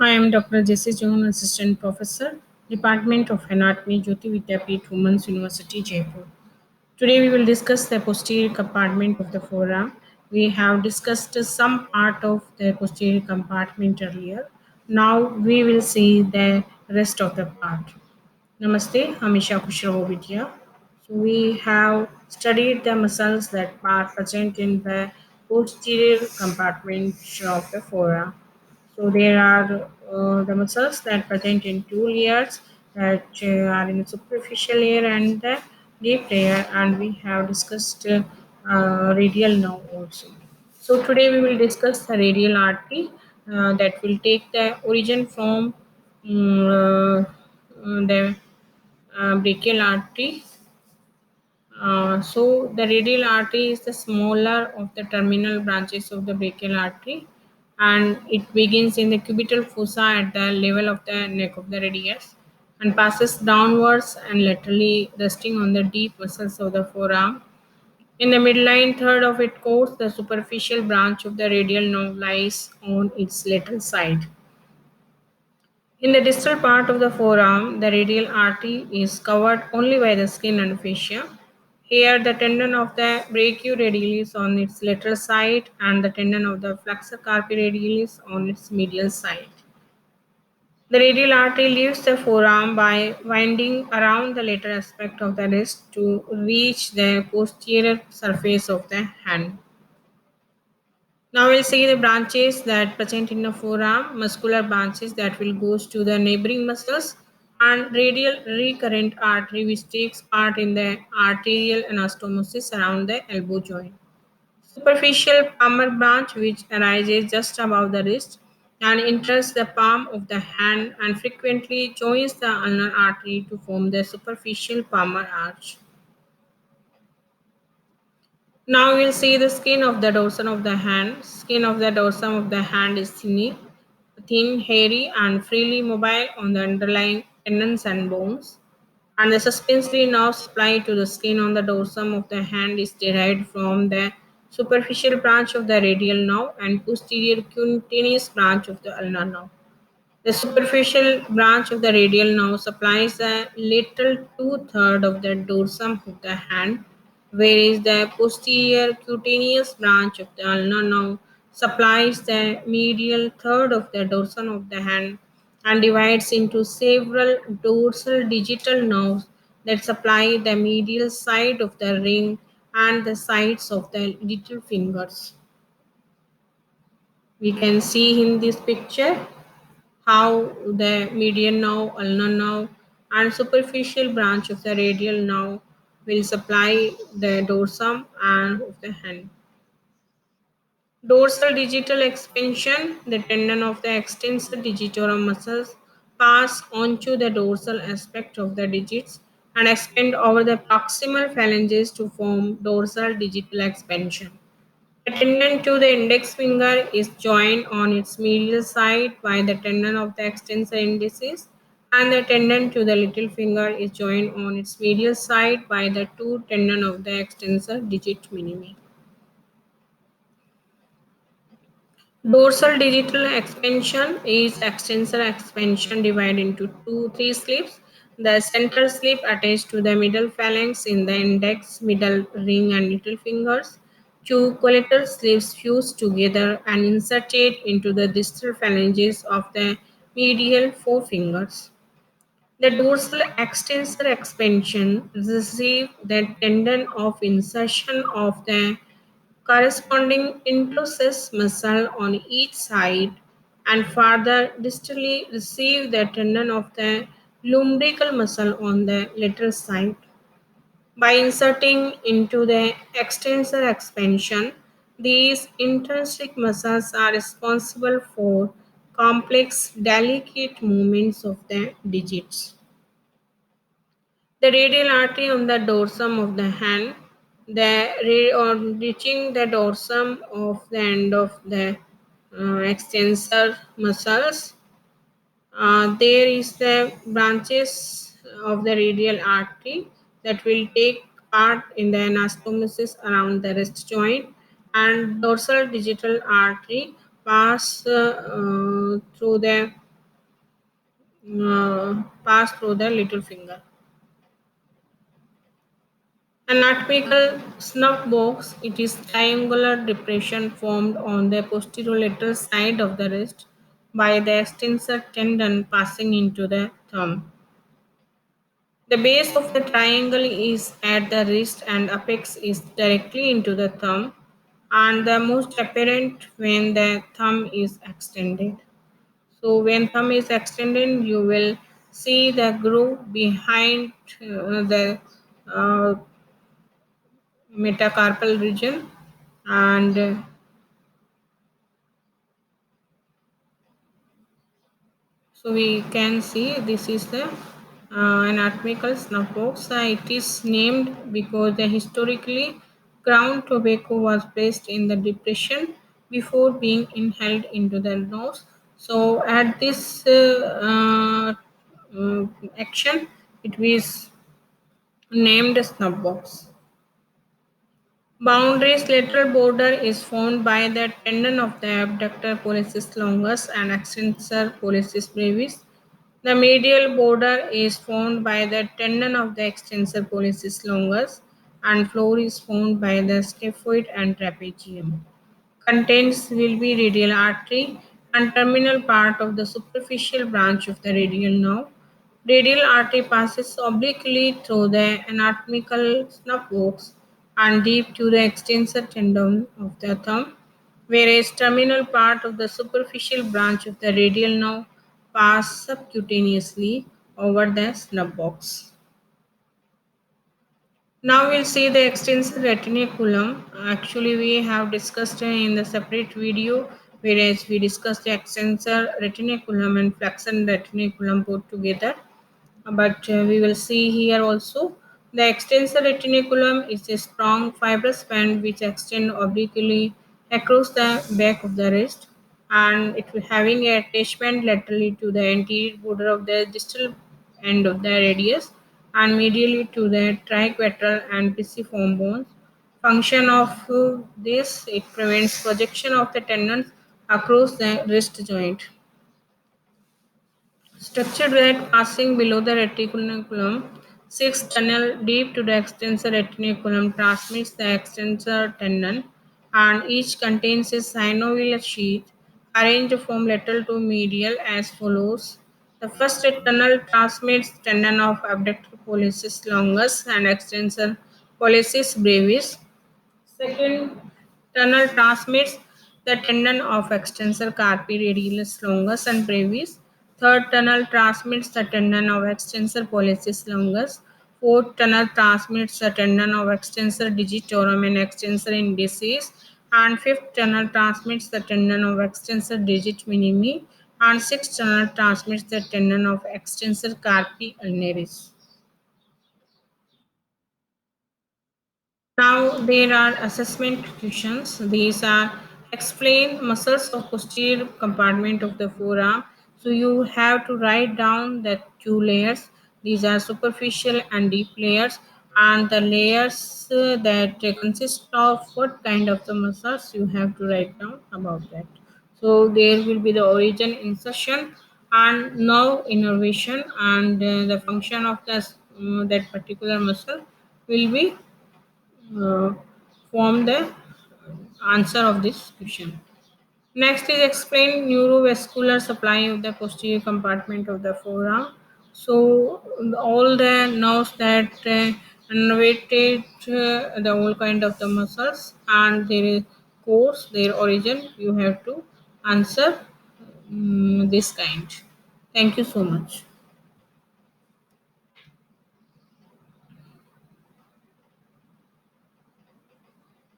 I am Dr. J.C. John, Assistant Professor, Department of Anatomy, Jyoti Vidyapeeth, Women's University, Jaipur. Today we will discuss the posterior compartment of the forearm. We have discussed some part of the posterior compartment earlier. Now we will see the rest of the part. Namaste, Hamisha Kushraho Vidya. So we have studied the muscles that are present in the posterior compartment of the forearm. So there are the muscles that present in two layers that are in the superficial layer and the deep layer, and we have discussed radial now also. So today we will discuss the radial artery that will take the origin from the brachial artery. So the radial artery is the smaller of the terminal branches of the brachial artery, and it begins in the cubital fossa at the level of the neck of the radius and passes downwards and laterally, resting on the deep muscles of the forearm. In the midline third of its course, the superficial branch of the radial nerve lies on its lateral side. In the distal part of the forearm, the radial artery is covered only by the skin and fascia. Here, the tendon of the brachioradialis on its lateral side and the tendon of the flexor carpi radialis on its medial side. The radial artery leaves the forearm by winding around the lateral aspect of the wrist to reach the posterior surface of the hand. Now we'll see the branches that present in the forearm, muscular branches that will goes to the neighboring muscles, and radial recurrent artery which takes part in the arterial anastomosis around the elbow joint. Superficial palmar branch which arises just above the wrist and enters the palm of the hand and frequently joins the ulnar artery to form the superficial palmar arch. Now we'll see the skin of the dorsum of the hand. Skin of the dorsum of the hand is thin, hairy, and freely mobile on the underlying tendons and bones. And the suspensory nerve supply to the skin on the dorsum of the hand is derived from the superficial branch of the radial nerve and posterior cutaneous branch of the ulnar nerve. The superficial branch of the radial nerve supplies the lateral two-thirds of the dorsum of the hand, whereas the posterior cutaneous branch of the ulnar nerve supplies the medial third of the dorsum of the hand and divides into several dorsal digital nerves that supply the medial side of the ring and the sides of the little fingers. We can see in this picture how the median nerve, ulnar nerve, and superficial branch of the radial nerve will supply the dorsum and of the hand. Dorsal digital expansion, the tendon of the extensor digitorum muscles pass onto the dorsal aspect of the digits and expand over the proximal phalanges to form dorsal digital expansion. The tendon to the index finger is joined on its medial side by the tendon of the extensor indicis, and the tendon to the little finger is joined on its medial side by the two tendon of the extensor digit minimi. Dorsal digital expansion is extensor expansion divided into three slips. The central slip attached to the middle phalanx in the index, middle ring, and little fingers. Two collateral slips fused together and inserted into the distal phalanges of the medial forefingers. The dorsal extensor expansion receives the tendon of insertion of the corresponding interosseous muscle on each side and further distally receive the tendon of the lumbrical muscle on the lateral side. By inserting into the extensor expansion, these intrinsic muscles are responsible for complex, delicate movements of the digits. The radial artery on the dorsum of the hand, or reaching the dorsum of the end of the extensor muscles. There is the branches of the radial artery that will take part in the anastomosis around the wrist joint, and dorsal digital artery pass through the pass through the little finger. Anatomical snuff box, it is triangular depression formed on the posterolateral side of the wrist by the extensor tendon passing into the thumb. The base of the triangle is at the wrist and apex is directly into the thumb, and the most apparent when the thumb is extended. So when thumb is extended, you will see the groove behind the uh, metacarpal region, and so we can see this is the anatomical snuff box. It is named because the historically ground tobacco was placed in the depression before being inhaled into the nose. So at this action, it was named snuff box. Boundaries lateral border is formed by the tendon of the abductor pollicis longus and extensor pollicis brevis. The medial border is formed by the tendon of the extensor pollicis longus, and floor is formed by the scaphoid and trapezium. Contents will be radial artery and terminal part of the superficial branch of the radial nerve. Radial artery passes obliquely through the anatomical snuff box and deep to the extensor tendon of the thumb, whereas terminal part of the superficial branch of the radial nerve pass subcutaneously over the snuff box. Now we'll see the extensor retinaculum. Actually, we have discussed in the separate video, whereas we discussed the extensor retinaculum and flexor retinaculum put together. But we will see here also the extensor retinaculum is a strong fibrous band which extend obliquely across the back of the wrist, and it will having a attachment laterally to the anterior border of the distal end of the radius and medially to the triquetral and pisiform bones. Function of this, it prevents projection of the tendons across the wrist joint. Structured that passing below the reticulum, six tunnel deep to the extensor retinaculum transmits the extensor tendon, and each contains a synovial sheath arranged from lateral to medial as follows. The first tunnel transmits tendon of abductor pollicis longus and extensor pollicis brevis. Second tunnel transmits the tendon of extensor carpi radialis longus and brevis. Third tunnel transmits the tendon of extensor pollicis longus. Fourth tunnel transmits the tendon of extensor digitorum and extensor indicis. And fifth tunnel transmits the tendon of extensor digit minimi. And sixth tunnel transmits the tendon of extensor carpi ulnaris. Now there are assessment questions. These are explain muscles of posterior compartment of the forearm. So you have to write down the two layers. These are superficial and deep layers, and the layers that consist of what kind of the muscles you have to write down about that. So there will be the origin, insertion, and nerve innervation, and the function of that particular muscle will be uh, form the answer of this question. Next is explain neurovascular supply of the posterior compartment of the forearm. So all the nerves that innervated the whole kind of the muscles and their course, their origin, you have to answer this kind. Thank you so much.